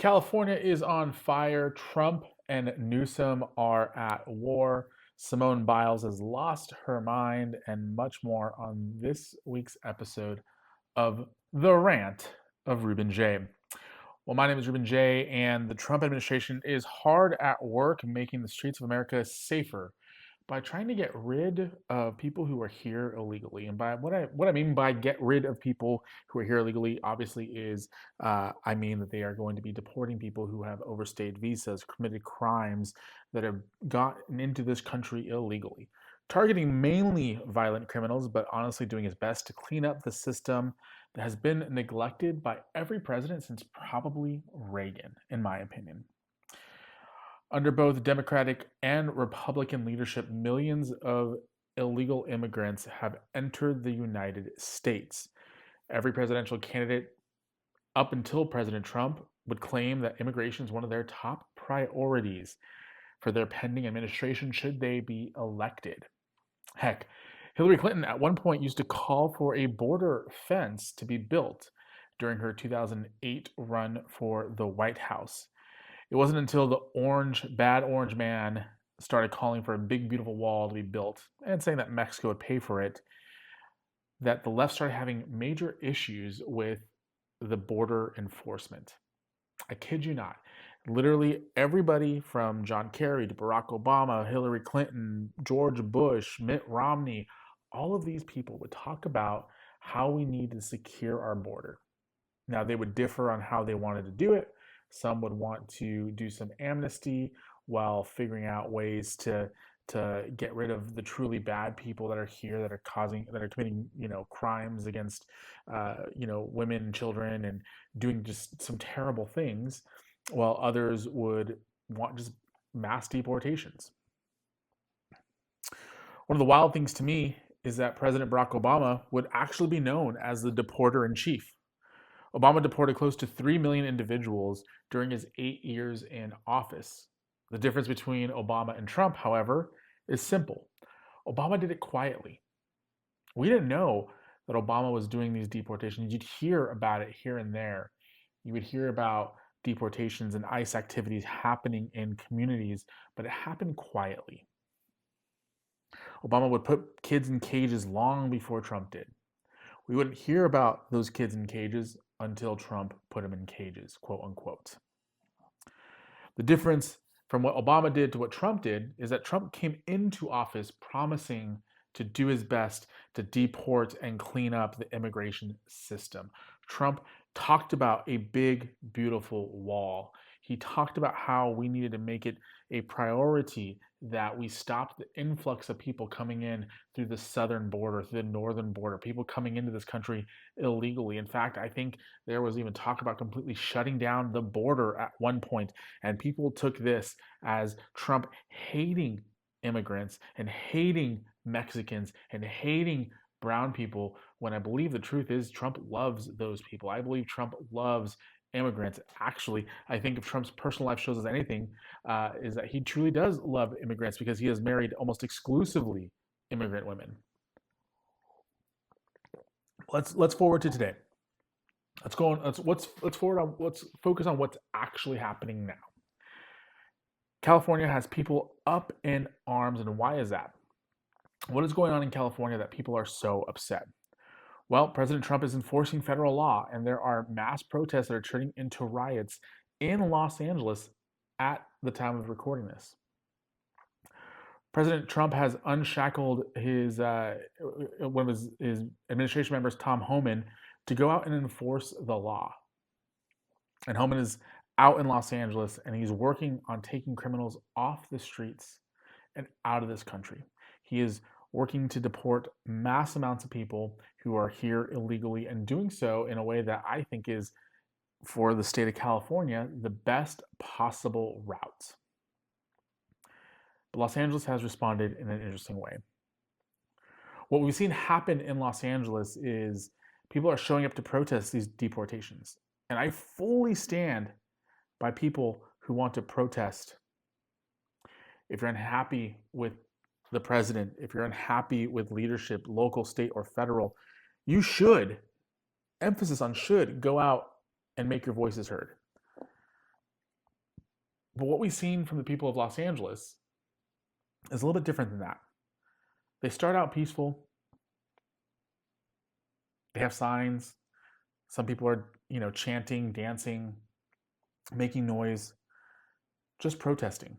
California is on fire. Trump and Newsom are at war. Simone Biles has lost her mind, and much more on this week's episode of The Rant of Ruben J. Well, my name is Ruben J., and the Trump administration is hard at work making the streets of America safer by trying to get rid of people who are here illegally. And by what I mean by get rid of people who are here illegally, obviously is I mean that they are going to be deporting people who have overstayed visas, committed crimes that have gotten into this country illegally, targeting mainly violent criminals, but honestly doing his best to clean up the system that has been neglected by every president since probably Reagan, in my opinion. Under both Democratic and Republican leadership, millions of illegal immigrants have entered the United States. Every presidential candidate up until President Trump would claim that immigration is one of their top priorities for their pending administration should they be elected. Heck, Hillary Clinton at one point used to call for a border fence to be built during her 2008 run for the White House. It wasn't until the bad orange man started calling for a big, beautiful wall to be built and saying that Mexico would pay for it that the left started having major issues with the border enforcement. I kid you not. Literally everybody from John Kerry to Barack Obama, Hillary Clinton, George Bush, Mitt Romney, all of these people would talk about how we need to secure our border. Now, they would differ on how they wanted to do it. Some would want to do some amnesty while figuring out ways to get rid of the truly bad people that are here that are committing crimes against women and children and doing just some terrible things, while others would want just mass deportations. One of the wild things to me is that President Barack Obama would actually be known as the deporter in chief. Obama deported close to 3 million individuals during his 8 years in office. The difference between Obama and Trump, however, is simple. Obama did it quietly. We didn't know that Obama was doing these deportations. You'd hear about it here and there. You would hear about deportations and ICE activities happening in communities, but it happened quietly. Obama would put kids in cages long before Trump did. We wouldn't hear about those kids in cages until Trump put them in cages, quote unquote. The difference from what Obama did to what Trump did is that Trump came into office promising to do his best to deport and clean up the immigration system. Trump talked about a big, beautiful wall. He talked about how we needed to make it a priority that we stopped the influx of people coming in through the southern border, through the northern border, people coming into this country illegally. In fact, I think there was even talk about completely shutting down the border at one point, and people took this as Trump hating immigrants and hating Mexicans and hating brown people, when I believe the truth is Trump loves those people. I believe Trump loves immigrants. Actually, I think if Trump's personal life shows us anything, is that he truly does love immigrants because he has married almost exclusively immigrant women. Let's forward to today. Let's go on. Let's focus on what's actually happening now. California has people up in arms, and why is that? What is going on in California that people are so upset? Well, President Trump is enforcing federal law, and there are mass protests that are turning into riots in Los Angeles at the time of recording this. President Trump has unshackled one of his administration members, Tom Homan, to go out and enforce the law. And Homan is out in Los Angeles, and he's working on taking criminals off the streets and out of this country. He is working to deport mass amounts of people who are here illegally, and doing so in a way that I think is, for the state of California, the best possible route. But Los Angeles has responded in an interesting way. What we've seen happen in Los Angeles is people are showing up to protest these deportations. And I fully stand by people who want to protest. If you're unhappy with the president, if you're unhappy with leadership, local, state, or federal, you should, emphasis on should, go out and make your voices heard. But what we've seen from the people of Los Angeles is a little bit different than that. They start out peaceful. They have signs. Some people are, chanting, dancing, making noise, just protesting.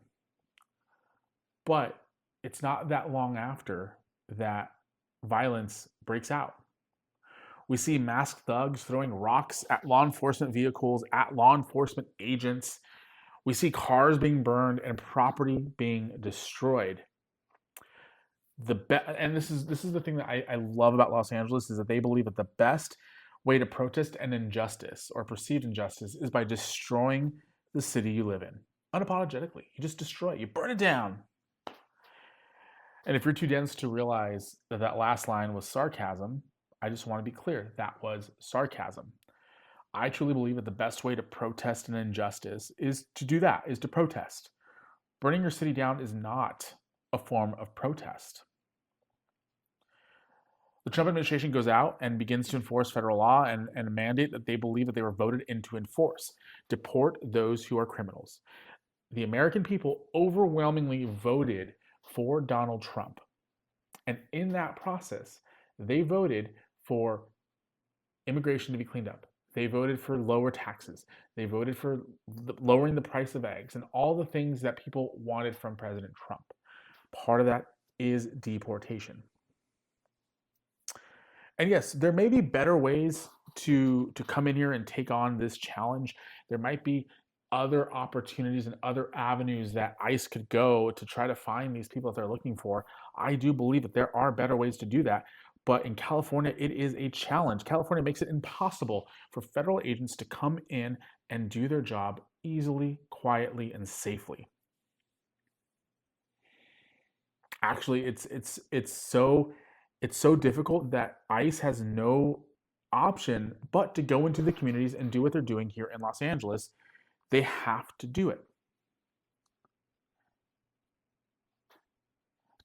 But it's not that long after that violence breaks out. We see masked thugs throwing rocks at law enforcement vehicles, at law enforcement agents. We see cars being burned and property being destroyed. And this is the thing that I love about Los Angeles is that they believe that the best way to protest an injustice or perceived injustice is by destroying the city you live in unapologetically. You just destroy it. You burn it down. And if you're too dense to realize that that last line was sarcasm, I just want to be clear. That was sarcasm. I truly believe that the best way to protest an injustice is to do that, is to protest. Burning your city down is not a form of protest. The Trump administration goes out and begins to enforce federal law and a mandate that they believe that they were voted in to enforce. Deport those who are criminals. The American people overwhelmingly voted for Donald Trump. And in that process, they voted for immigration to be cleaned up. They voted for lower taxes. They voted for lowering the price of eggs and all the things that people wanted from President Trump. Part of that is deportation. And yes, there may be better ways to come in here and take on this challenge. There might be other opportunities and other avenues that ICE could go to try to find these people that they're looking for. I do believe that there are better ways to do that. But in California, it is a challenge. California makes it impossible for federal agents to come in and do their job easily, quietly, and safely. Actually, it's so difficult that ICE has no option but to go into the communities and do what they're doing here in Los Angeles. They have to do it.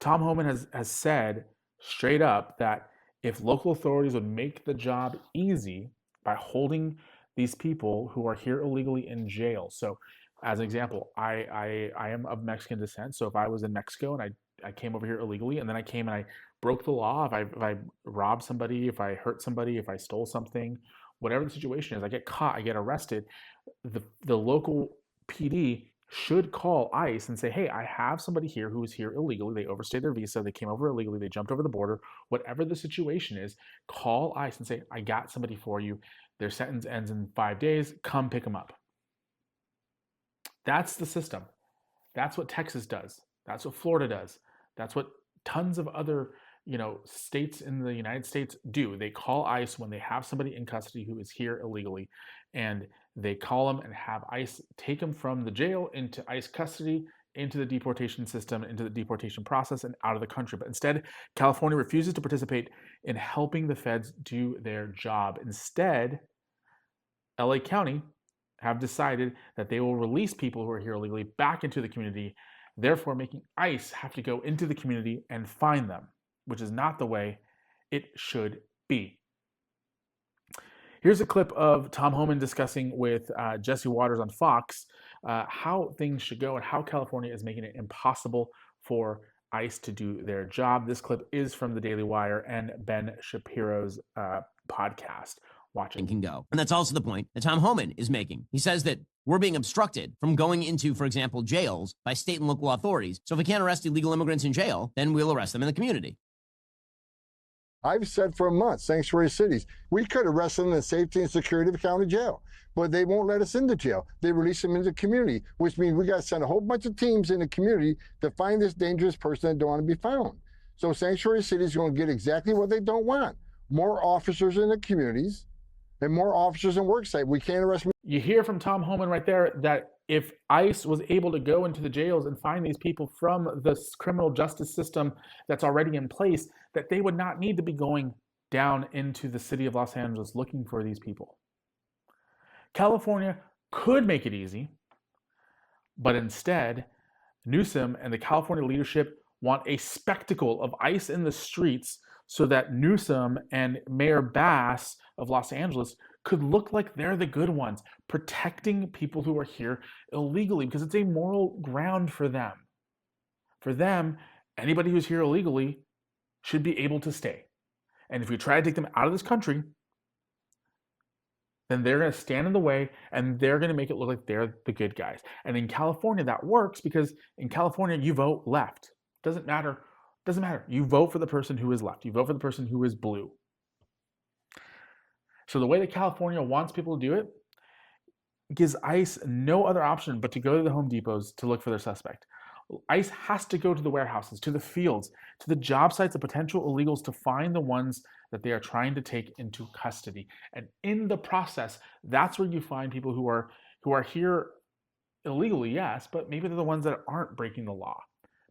Tom Homan has said straight up that if local authorities would make the job easy by holding these people who are here illegally in jail. So as an example, I am of Mexican descent. So if I was in Mexico and I came over here illegally and then I came and I broke the law, if I robbed somebody, if I hurt somebody, if I stole something, whatever the situation is, I get caught, I get arrested, the local PD should call ICE and say, hey, I have somebody here who is here illegally. They overstayed their visa. They came over illegally. They jumped over the border. Whatever the situation is, call ICE and say, I got somebody for you. Their sentence ends in 5 days. Come pick them up. That's the system. That's what Texas does. That's what Florida does. That's what tons of other states in the United States do. They call ICE when they have somebody in custody who is here illegally, and they call them and have ICE take them from the jail into ICE custody, into the deportation system, into the deportation process, and out of the country. But instead, California refuses to participate in helping the feds do their job. Instead, LA County have decided that they will release people who are here illegally back into the community, therefore making ICE have to go into the community and find them, which is not the way it should be. Here's a clip of Tom Homan discussing with Jesse Waters on Fox how things should go and how California is making it impossible for ICE to do their job. This clip is from the Daily Wire and Ben Shapiro's podcast. Watch it. Can go. And that's also the point that Tom Homan is making. He says that we're being obstructed from going into, for example, jails by state and local authorities. So if we can't arrest illegal immigrants in jail, then we'll arrest them in the community. I've said for a month, sanctuary cities, we could arrest them in the safety and security of the county jail, but they won't let us into jail. They release them into the community, which means we got to send a whole bunch of teams in the community to find this dangerous person that don't want to be found. So sanctuary cities are going to get exactly what they don't want. More officers in the communities and more officers in work site. We can't arrest. You hear from Tom Homan right there that if ICE was able to go into the jails and find these people from the criminal justice system that's already in place, that they would not need to be going down into the city of Los Angeles looking for these people. California could make it easy, but instead, Newsom and the California leadership want a spectacle of ICE in the streets so that Newsom and Mayor Bass of Los Angeles could look like they're the good ones, protecting people who are here illegally because it's a moral ground for them. For them, anybody who's here illegally should be able to stay. And if we try to take them out of this country, then they're going to stand in the way and they're going to make it look like they're the good guys. And in California, that works because in California, you vote left. Doesn't matter. Doesn't matter. You vote for the person who is left. You vote for the person who is blue. So the way that California wants people to do it gives ICE no other option but to go to the Home Depots to look for their suspect. ICE has to go to the warehouses, to the fields, to the job sites of potential illegals to find the ones that they are trying to take into custody. And in the process, that's where you find people who are here illegally, yes, but maybe they're the ones that aren't breaking the law,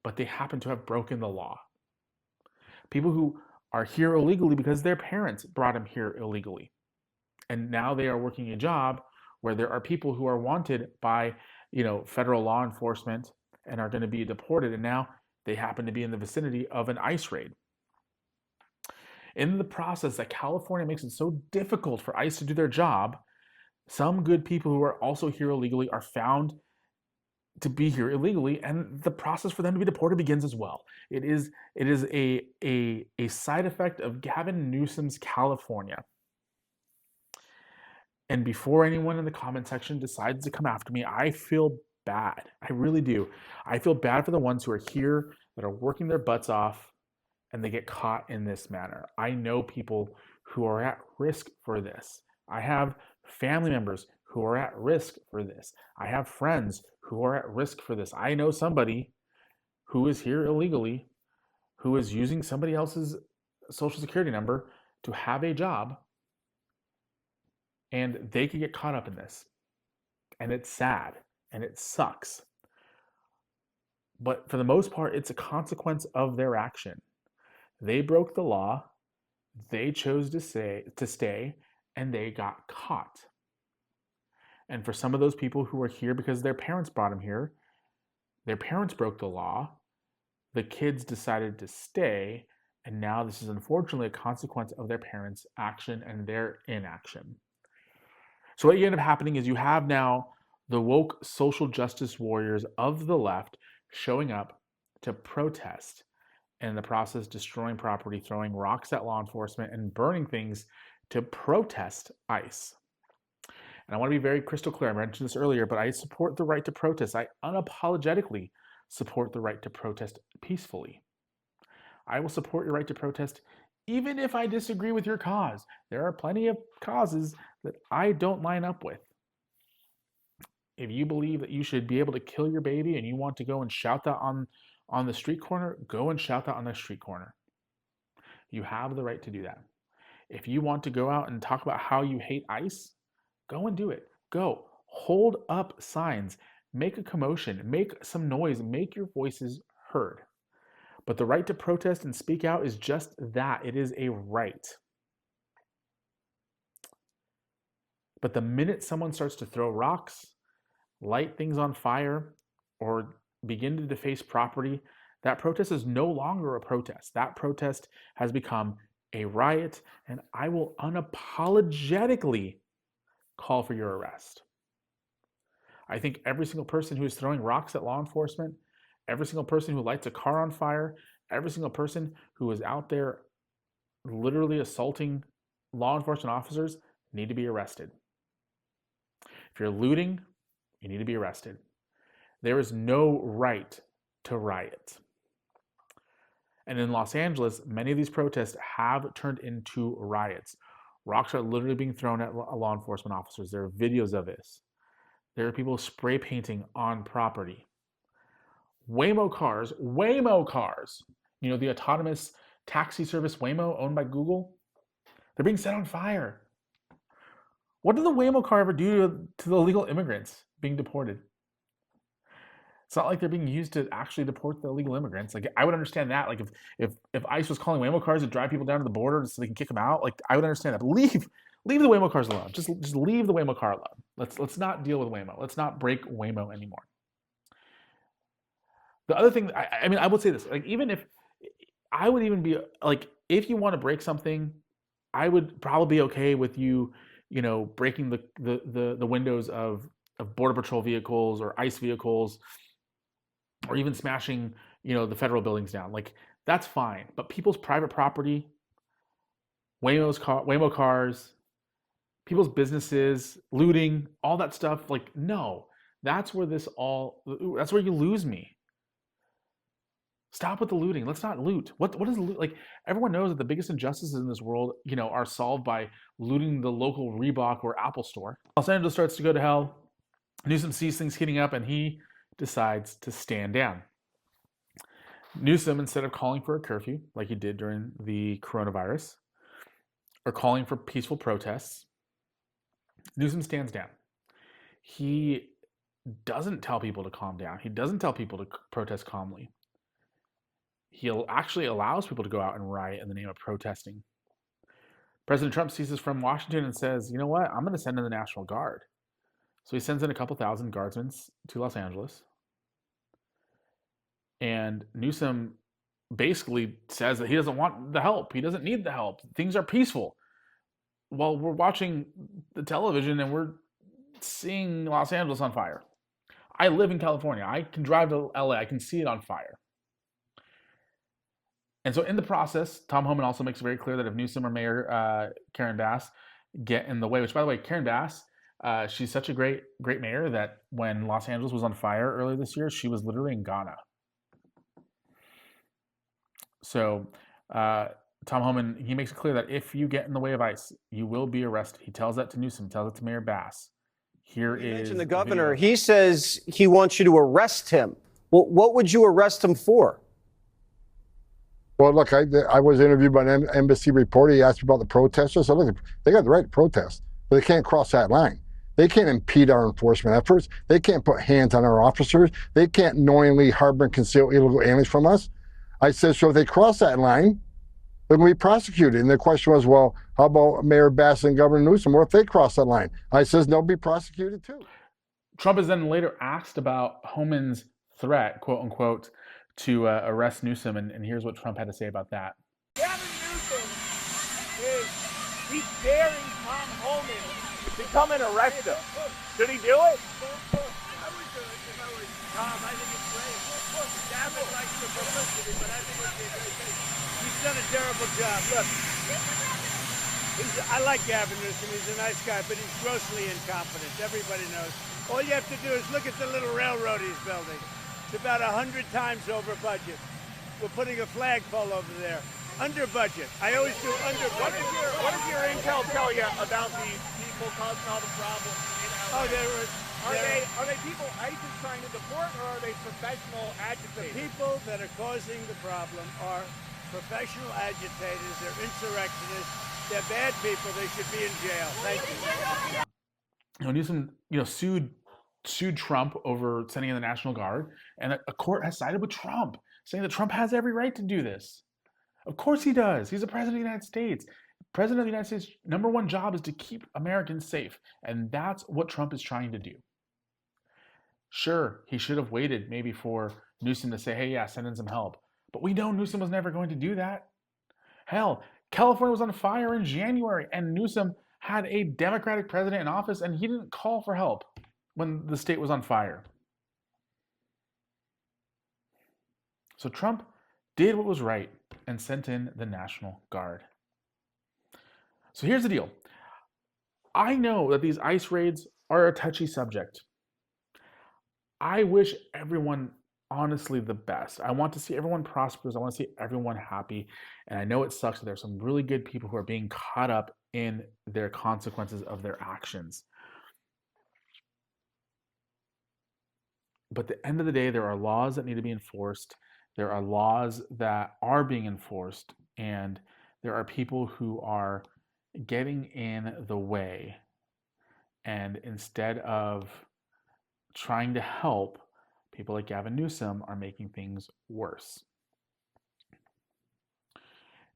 but they happen to have broken the law. People who are here illegally because their parents brought them here illegally. And now they are working a job where there are people who are wanted by, federal law enforcement and are going to be deported, and now they happen to be in the vicinity of an ICE raid. In the process that California makes it so difficult for ICE to do their job, some good people who are also here illegally are found to be here illegally, and the process for them to be deported begins as well. It is a side effect of Gavin Newsom's California. And before anyone in the comment section decides to come after me, I feel bad. I really do. I feel bad for the ones who are here that are working their butts off and they get caught in this manner. I know people who are at risk for this. I have family members who are at risk for this. I have friends who are at risk for this. I know somebody who is here illegally, who is using somebody else's social security number to have a job, and they could get caught up in this. And it's sad, and it sucks. But for the most part, it's a consequence of their action. They broke the law, they chose to stay, and they got caught. And for some of those people who are here because their parents brought them here, their parents broke the law, the kids decided to stay, and now this is unfortunately a consequence of their parents' action and their inaction. So what you end up happening is you have now the woke social justice warriors of the left showing up to protest, and in the process destroying property, throwing rocks at law enforcement, and burning things to protest ICE. And I want to be very crystal clear. I mentioned this earlier, but I support the right to protest. I unapologetically support the right to protest peacefully. I will support your right to protest even if I disagree with your cause. There are plenty of causes that I don't line up with. If you believe that you should be able to kill your baby and you want to go and shout that on the street corner, go and shout that on the street corner. You have the right to do that. If you want to go out and talk about how you hate ICE, go and do it. Go. Hold up signs. Make a commotion. Make some noise. Make your voices heard. But the right to protest and speak out is just that. It is a right. But the minute someone starts to throw rocks, light things on fire, or begin to deface property, that protest is no longer a protest. That protest has become a riot, and I will unapologetically call for your arrest. I think every single person who is throwing rocks at law enforcement, every single person who lights a car on fire, every single person who is out there literally assaulting law enforcement officers need to be arrested. If you're looting, you need to be arrested. There is no right to riot. And in Los Angeles, many of these protests have turned into riots. Rocks are literally being thrown at law enforcement officers. There are videos of this. There are people spray painting on property. Waymo cars, the autonomous taxi service Waymo owned by Google, they're being set on fire. What did the Waymo car ever do to the illegal immigrants being deported? It's not like they're being used to actually deport the illegal immigrants. Like, I would understand that. Like, if ICE was calling Waymo cars to drive people down to the border so they can kick them out, like, I would understand that. But leave the Waymo cars alone. Just leave the Waymo car alone. Let's not deal with Waymo. Let's not break Waymo anymore. The other thing, I would say this. Like, even if I would even be like, if you want to break something, I would probably be okay with you breaking the windows of Border Patrol vehicles or ICE vehicles, or even smashing, the federal buildings down. Like, that's fine. But people's private property, Waymo cars, people's businesses, looting, all that stuff, like, no. That's where you lose me. Stop with the looting. Let's not loot. What is loot? Like, everyone knows that the biggest injustices in this world, are solved by looting the local Reebok or Apple store. Los Angeles starts to go to hell. Newsom sees things heating up and he decides to stand down. Newsom, instead of calling for a curfew like he did during the coronavirus, or calling for peaceful protests, Newsom stands down. He doesn't tell people to calm down. He doesn't tell people to protest calmly. He actually allows people to go out and riot in the name of protesting. President Trump sees this from Washington and says, you know what, I'm going to send in the National Guard. So he sends in a couple thousand guardsmen to Los Angeles. And Newsom basically says that he doesn't want the help. He doesn't need the help. Things are peaceful. Well, we're watching the television and we're seeing Los Angeles on fire. I live in California. I can drive to LA. I can see it on fire. And so in the process, Tom Homan also makes it very clear that if Newsom or Mayor Karen Bass get in the way, which, by the way, Karen Bass, she's such a great mayor that when Los Angeles was on fire earlier this year, she was literally in Ghana. So Tom Homan, he makes it clear that if you get in the way of ICE, you will be arrested. He tells that to Newsom, tells it to Mayor Bass. You mentioned the governor. He says he wants you to arrest him. Well, what would you arrest him for? Well, look, I was interviewed by an embassy reporter. He asked me about the protesters. I said, look, they got the right to protest, but they can't cross that line. They can't impede our enforcement efforts. They can't put hands on our officers. They can't knowingly harbor and conceal illegal aliens from us. I said, so if they cross that line, they're going to be prosecuted. And the question was, well, how about Mayor Bass and Governor Newsom? What if they cross that line? I says, they'll be prosecuted too. Trump is then later asked about Homan's threat, quote unquote, to arrest Newsom, and here's what Trump had to say about that. Gavin Newsom he's daring Tom Homan to come and arrest him. Should he do it? I would do it if I was Tom. I think it's great. Gavin likes the publicity, but I think it'd be a great thing. He's done a terrible job. Look, I like Gavin Newsom. He's a nice guy, but he's grossly incompetent. Everybody knows. All you have to do is look at the little railroad he's building. It's about 100 times over budget. We're putting a flagpole over there. Under budget. I always do under budget. What does your intel tell you about these people causing all the problems in LA? Are they people ICE is trying to deport, or are they professional agitators? The people that are causing the problem are professional agitators. They're insurrectionists. They're bad people. They should be in jail. Thank you. Newsom, sued Trump over sending in the National Guard, and a court has sided with Trump, saying that Trump has every right to do this. Of course he does. He's the president of the United States. President of the United States' number one job is to keep Americans safe, and that's what Trump is trying to do. Sure, he should have waited maybe for Newsom to say, hey, yeah, send in some help. But we know Newsom was never going to do that. Hell, California was on fire in January, and Newsom had a Democratic president in office, and he didn't call for help when the state was on fire. So Trump did what was right and sent in the National Guard. So here's the deal. I know that these ICE raids are a touchy subject. I wish everyone honestly the best. I want to see everyone prosperous. I want to see everyone happy. And I know it sucks that there's some really good people who are being caught up in their consequences of their actions. But at the end of the day, there are laws that need to be enforced. There are laws that are being enforced, and there are people who are getting in the way. And instead of trying to help, people like Gavin Newsom are making things worse.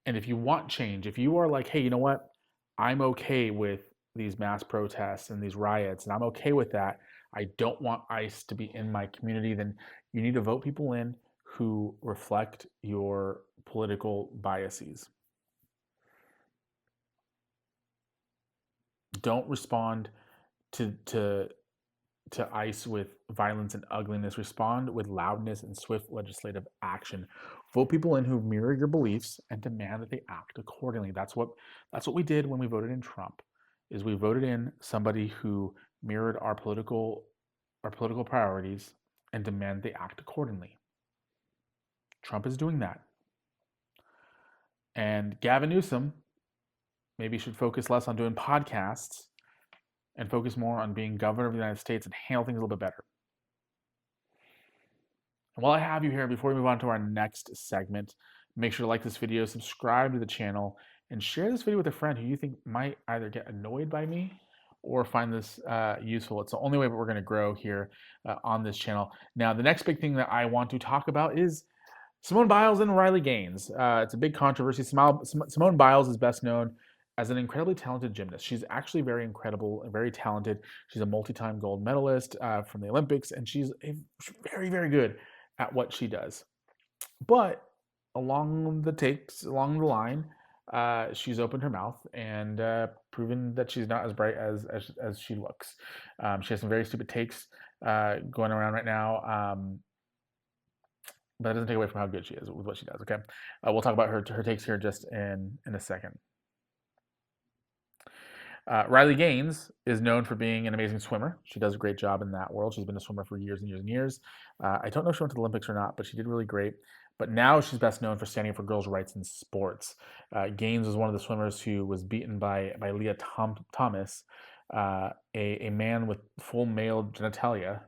And if you want change, if you are like, hey, you know what? I'm okay with these mass protests and these riots, and I'm okay with that. I don't want ICE to be in my community, then you need to vote people in who reflect your political biases. Don't respond to to to ICE with violence and ugliness. Respond with loudness and swift legislative action. Vote people in who mirror your beliefs and demand that they act accordingly. That's what we did when we voted in Trump. Is we voted in somebody who mirrored our political priorities and demand they act accordingly. Trump is doing that. And Gavin Newsom maybe should focus less on doing podcasts and focus more on being governor of the United States and handle things a little bit better. And while I have you here, before we move on to our next segment, make sure to like this video, subscribe to the channel, and share this video with a friend who you think might either get annoyed by me or find this useful. It's the only way that we're going to grow here on this channel. Now, the next big thing that I want to talk about is Simone Biles and Riley Gaines. It's a big controversy. Simone Biles is best known as an incredibly talented gymnast. She's actually very incredible and very talented. She's a multi-time gold medalist from the Olympics, and she's very, very good at what she does. But along the line, she's opened her mouth and proven that she's not as bright as she looks. She has some very stupid takes going around right now. But that doesn't take away from how good she is with what she does. Okay, we'll talk about her takes here just in a second. Riley Gaines is known for being an amazing swimmer. She does a great job in that world. She's been a swimmer for years and years and years. I don't know if she went to the Olympics or not, but she did really great. But now she's best known for standing up for girls' rights in sports. Gaines was one of the swimmers who was beaten by Leah Thomas, a man with full male genitalia,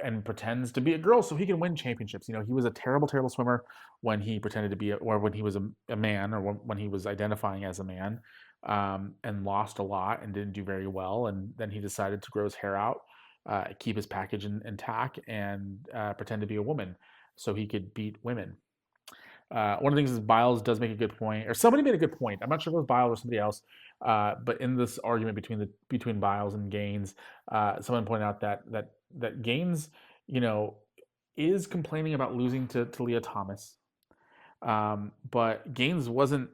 and pretends to be a girl so he can win championships. He was a terrible, terrible swimmer when he pretended to be, or when he was a man, or when he was identifying as a man, and lost a lot and didn't do very well. And then he decided to grow his hair out, keep his package intact, and pretend to be a woman so he could beat women. One of the things is Biles does make a good point, or somebody made a good point. I'm not sure if it was Biles or somebody else, but in this argument between Biles and Gaines, someone pointed out that Gaines, is complaining about losing to Leah Thomas, but Gaines wasn't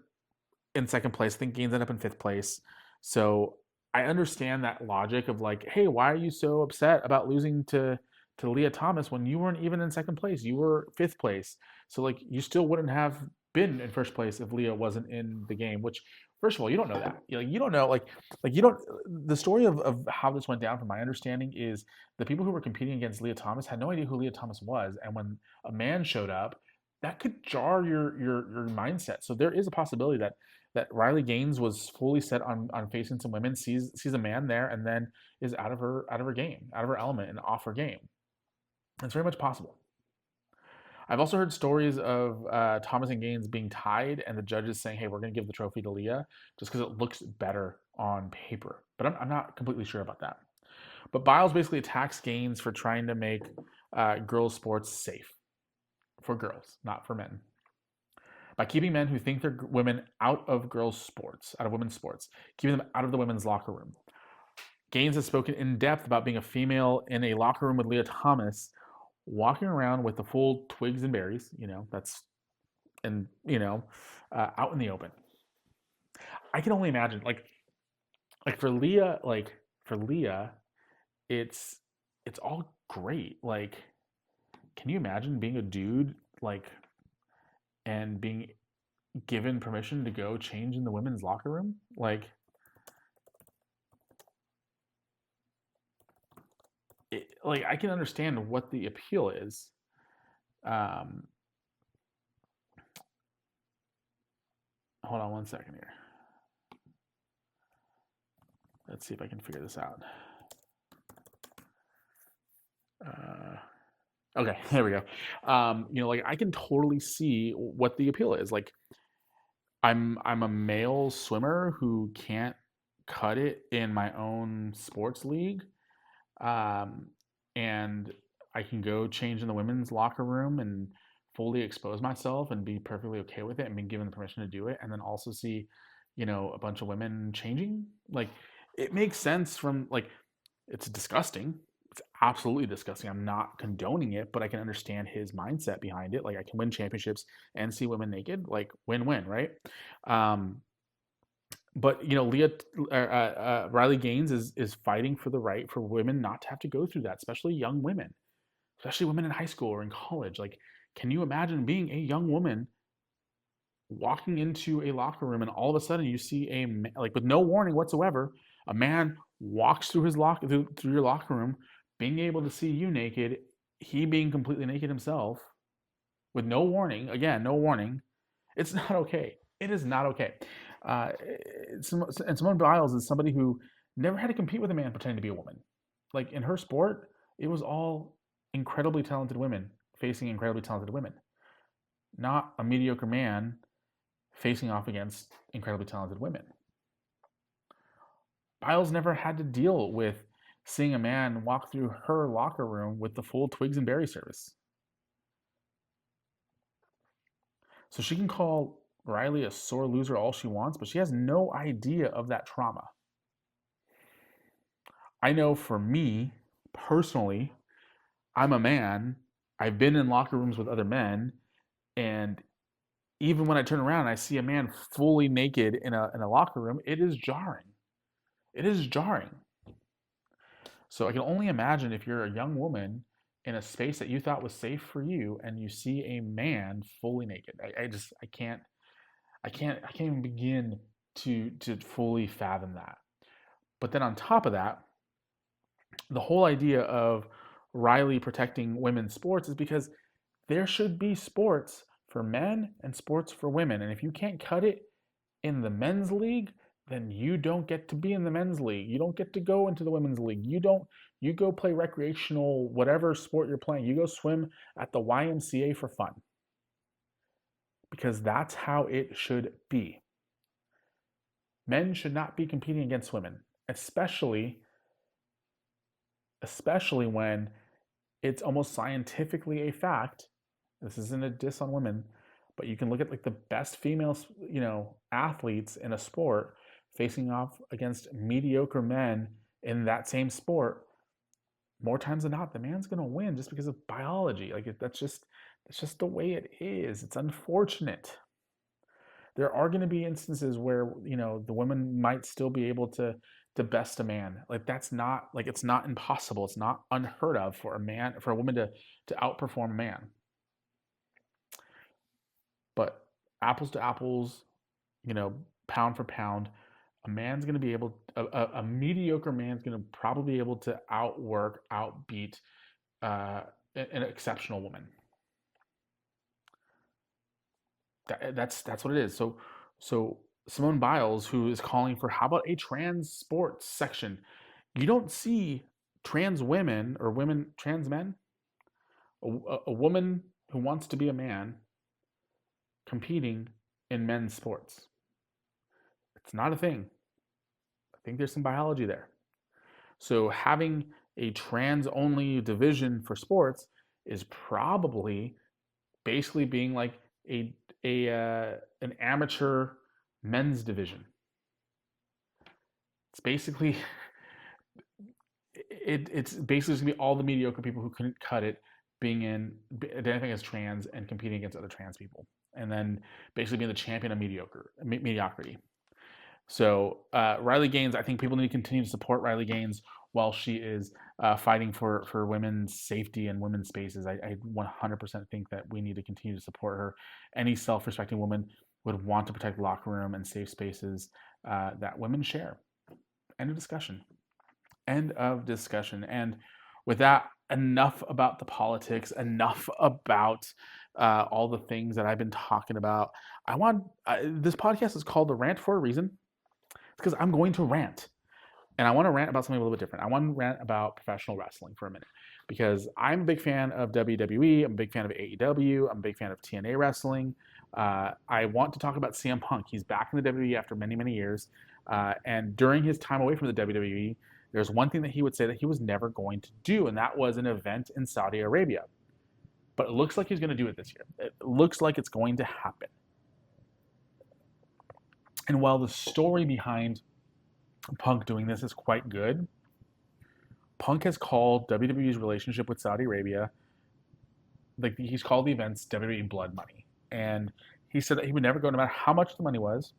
in second place. I think Gaines ended up in fifth place. So I understand that logic of like, hey, why are you so upset about losing to Leah Thomas when you weren't even in second place? You were fifth place. So like you still wouldn't have been in first place if Leah wasn't in the game, which first of all, you don't know that. You don't know, the story of how this went down from my understanding is the people who were competing against Leah Thomas had no idea who Leah Thomas was. And when a man showed up, that could jar your mindset. So there is a possibility that Riley Gaines was fully set on facing some women, sees a man there, and then is out of her game, out of her element, and off her game. It's very much possible. I've also heard stories of Thomas and Gaines being tied and the judges saying, hey, we're going to give the trophy to Leah just because it looks better on paper. But I'm not completely sure about that. But Biles basically attacks Gaines for trying to make girls' sports safe for girls, not for men, by keeping men who think they're women out of women's sports, keeping them out of the women's locker room. Gaines has spoken in depth about being a female in a locker room with Leah Thomas, walking around with the full twigs and berries, out in the open. I can only imagine, for Leah, it's all great. Can you imagine being a dude, and being given permission to go change in the women's locker room? I can understand what the appeal is. Hold on one second here. Let's see if I can figure this out. Okay, there we go. I can totally see what the appeal is. I'm a male swimmer who can't cut it in my own sports league. And I can go change in the women's locker room and fully expose myself and be perfectly okay with it and be given the permission to do it. And then also see, a bunch of women changing. It makes sense from it's disgusting. It's absolutely disgusting. I'm not condoning it, but I can understand his mindset behind it. I can win championships and see women naked, win-win, right? But Riley Gaines is fighting for the right for women not to have to go through that, especially young women, especially women in high school or in college. Like, can you imagine being a young woman walking into a locker room and all of a sudden you see like with no warning whatsoever, a man walks through through your locker room, being able to see you naked, he being completely naked himself, with no warning. Again, no warning. It's not okay. It is not okay. And Simone Biles is somebody who never had to compete with a man pretending to be a woman. Like in her sport, it was all incredibly talented women facing incredibly talented women, not a mediocre man facing off against incredibly talented women. Biles never had to deal with seeing a man walk through her locker room with the full twigs and berry service. So she can call Riley a sore loser all she wants, but she has no idea of that trauma. I know for me, personally, I'm a man. I've been in locker rooms with other men, and even when I turn around and I see a man fully naked in a locker room, it is jarring. It is jarring. So I can only imagine if you're a young woman in a space that you thought was safe for you and you see a man fully naked. I can't even begin to fully fathom that. But then on top of that, the whole idea of Riley protecting women's sports is because there should be sports for men and sports for women. And if you can't cut it in the men's league, then you don't get to be in the men's league. You don't get to go into the women's league. You go play recreational, whatever sport you're playing. You go swim at the YMCA for fun. Because that's how it should be. Men should not be competing against women, especially when it's almost scientifically a fact. This isn't a diss on women, but you can look at like the best female, athletes in a sport facing off against mediocre men in that same sport. More times than not, the man's going to win just because of biology. Like that's just the way it is. It's unfortunate. There are going to be instances where the women might still be able to best a man. Like that's not like it's not impossible. It's not unheard of for a woman to outperform a man. But apples to apples, pound for pound, a man's going to be able, a mediocre man's going to probably be able to outbeat an exceptional woman. That's what it is. So Simone Biles, who is calling for how about a trans sports section? You don't see trans women or trans men, a woman who wants to be a man competing in men's sports. It's not a thing. I think there's some biology there. So having a trans-only division for sports is probably basically being like an amateur men's division. It's basically it's basically going to be all the mediocre people who couldn't cut it identifying as trans and competing against other trans people, and then basically being the champion of mediocrity. So Riley Gaines, I think people need to continue to support Riley Gaines while she is fighting for women's safety and women's spaces. I 100% think that we need to continue to support her. Any self-respecting woman would want to protect the locker room and safe spaces that women share. End of discussion. And with that, enough about the politics, enough about all the things that I've been talking about. This podcast is called The Rant for a reason. It's because I'm going to rant. And I want to rant about something a little bit different. I want to rant about professional wrestling for a minute. Because I'm a big fan of WWE. I'm a big fan of AEW. I'm a big fan of TNA wrestling. I want to talk about CM Punk. He's back in the WWE after many, many years. And during his time away from the WWE, there's one thing that he would say that he was never going to do, and that was an event in Saudi Arabia. But it looks like he's going to do it this year. It looks like it's going to happen. And while the story behind Punk doing this is quite good, Punk has called WWE's relationship with Saudi Arabia, like he's called the events WWE blood money. And he said that he would never go no matter how much the money was.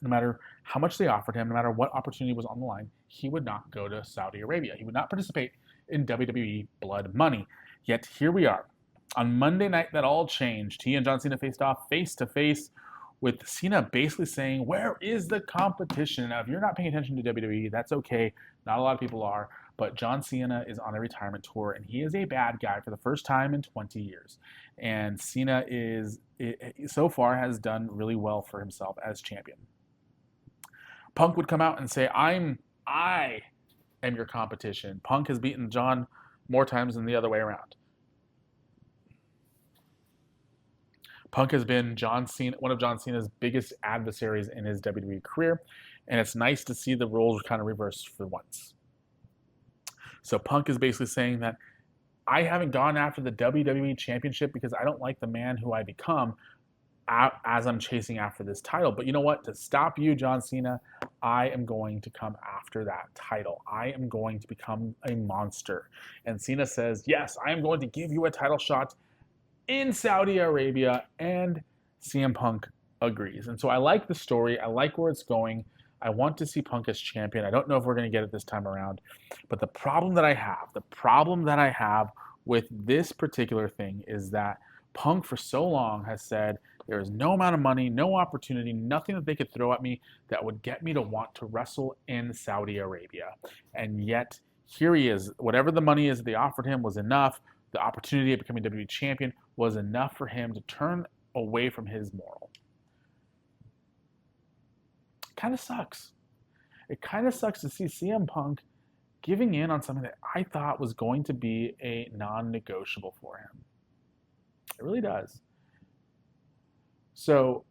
no matter how much they offered him, no matter what opportunity was on the line, he would not go to Saudi Arabia. He would not participate in WWE Blood Money. Yet here we are. On Monday night, that all changed. He and John Cena faced off face to face, with Cena basically saying, where is the competition? Now, if you're not paying attention to WWE, that's okay. Not a lot of people are. But John Cena is on a retirement tour, and he is a bad guy for the first time in 20 years. And Cena so far has done really well for himself as champion. Punk would come out and say, I am your competition. Punk has beaten John more times than the other way around. Punk has been one of John Cena's biggest adversaries in his WWE career, and it's nice to see the roles kind of reversed for once. So Punk is basically saying that I haven't gone after the WWE Championship because I don't like the man who I become as I'm chasing after this title. But you know what? To stop you, John Cena, I am going to come after that title. I am going to become a monster. And Cena says, yes, I am going to give you a title shot in Saudi Arabia, and CM Punk agrees. And so I like the story. I like where it's going. I want to see Punk as champion. I don't know if we're going to get it this time around. But the problem that I have with this particular thing is that Punk for so long has said there is no amount of money, no opportunity, nothing that they could throw at me that would get me to want to wrestle in Saudi Arabia. And yet, here he is. Whatever the money is that they offered him was enough. The opportunity of becoming WWE champion was enough for him to turn away from his moral. Kind of sucks. It kind of sucks to see CM Punk giving in on something that I thought was going to be a non-negotiable for him. It really does. So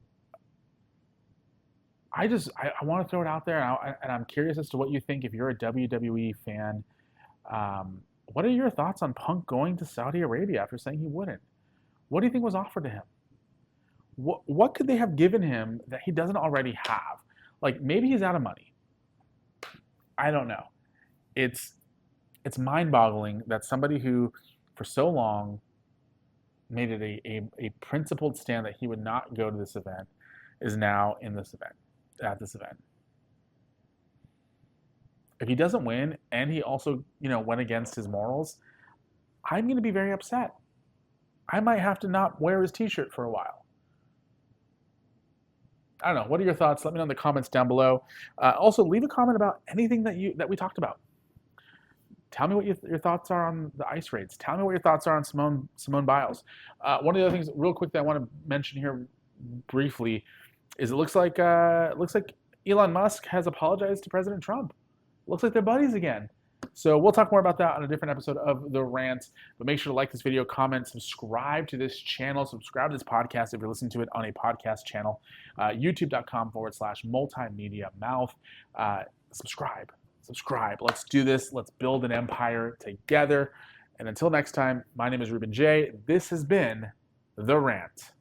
I want to throw it out there, and I'm curious as to what you think if you're a WWE fan. What are your thoughts on Punk going to Saudi Arabia after saying he wouldn't? What do you think was offered to him? What could they have given him that he doesn't already have? Like, maybe he's out of money. I don't know. It's mind-boggling that somebody who, for so long, made it a principled stand that he would not go to this event is now at this event. If he doesn't win, and he also, went against his morals, I'm going to be very upset. I might have to not wear his t-shirt for a while. I don't know. What are your thoughts? Let me know in the comments down below. Also, leave a comment about anything that we talked about. Tell me what your thoughts are on the ice raids. Tell me what your thoughts are on Simone Biles. One of the other things, real quick, that I want to mention here briefly is it looks like Elon Musk has apologized to President Trump. Looks like they're buddies again. So we'll talk more about that on a different episode of The Rant. But make sure to like this video, comment, subscribe to this channel, subscribe to this podcast if you're listening to it on a podcast channel. YouTube.com/multimedia mouth. Subscribe. Let's do this. Let's build an empire together. And until next time, my name is Ruben J. This has been The Rant.